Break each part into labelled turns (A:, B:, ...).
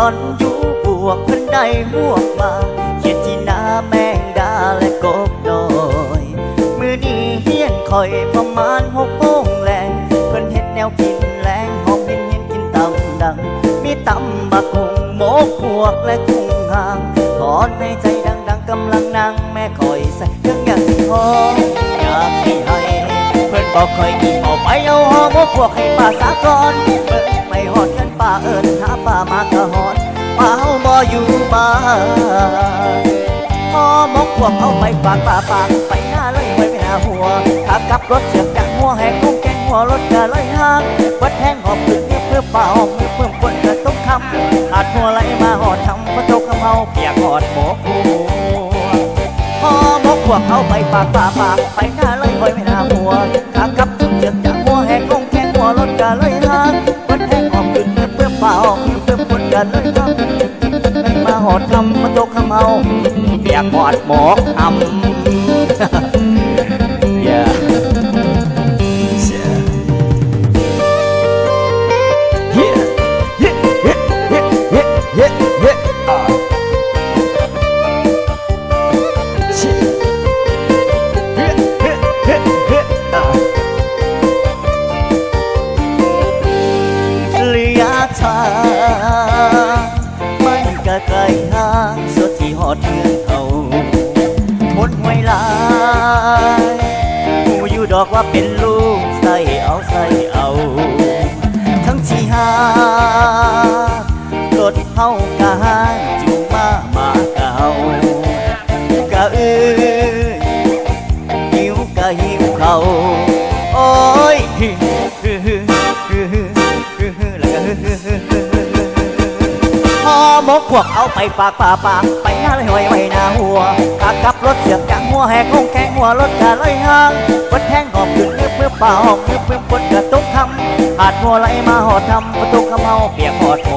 A: อนอยู่บวกเพิ่นได้หวกมาเขียนที่หน้าแมงดาและกบน้อยมือนี้เฮียนคอยประมาณ6 โมงแลงเพิ่นเฮ็ดแนวกินแรงหอมเย็นกินตำดังมีตำบักหุ่งหมกพวกและกุ้งหางถอนในใจดังๆกำลังนั่งแม่คอยใส่เครื่องอย่างที่หอมอยากสิให้เพิ่นบอกคอยกินออกไปเอาหอมพวกให้ป้าสากอนเบิ่งไม่หอดกันป้าเอิญหาป้ามากะหอดป้าเฮาบ่อยู่บ้านหอมพวกเอาไปฝากป้าปากไปหน้าเลยไว้ไม่หน้าหัวถ้ากลับรถเสือกจังหัวแหกกุ้งแกงหัวรถกะเลยห่างวัดแห้งหอบพื้นเพื่อป่าหอมเพิ่มคนกระตุกคำอาจหัวไหลมาหอดทำกระตุกคำเฮาเปียกหอดหมกหัวหอมพวกเอาไปฝากป้าปากไปหน้าเลยไว้ไม่หน้าหัวถ้ากลับรถเสือกจังหัวแหกกุ้งแกงหัวรถกะเลยห่างวัดแห้งหอบพื้นเพื่อป่าหอมเพิ่มคนกระเลยคำมาหอดทำกระตุกคำเฮาเปียกหอดหมกทำyeahระยะทางมันก็ไกลห่างสุดที่หอดเมืองเขาหมดเวลาผู้อยู่ดอกว่าเป็นลูกใส่เอาทั้งที่หารถเฮากะหางจูงมาเก่ากะหิวกะหิวเขาโอ้ยหอมกพวกเอาไปฝากป้าปากไปหน้าเลยไว้หน้าหัวขากลับรถเสือกจังหัวแหกงงแกงหัวรถกะเลยห่างวัดแทงหอบขึ้นเพื่อป่าหอบเพื่อคนกระตุกคำอาจหัวไหลมาหอดทำประตูคำเฮาเปียกหอดโผ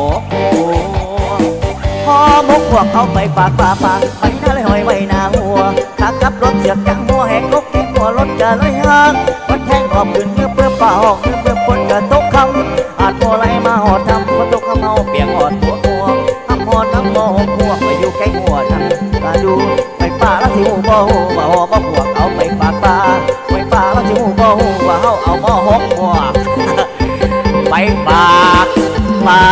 A: หอมกพวกเอาไปฝากป้าปากไปหน้าเลยไว้หน้าหัวขากลับรถเสือกจังหัวแหกงงแกงหัวรถกะเลยห่างวัดแทงหอบขึ้นเพื่อป่าหอบเพื่อคนกระตุกคำอาจหัวไหลมาหอดทำประตูคำเฮาเปียกหอดโผน้ำมองพวกไปอยู่ใกล้หัวทำตาดูไปป่าแล้วที่หูบ่หูว่าหอบ่พวกเอาไปฝากป่าไปป่าแล้วที่หูบ่หูว่าเฮาเอาบ่หกพวกไปฝากป่า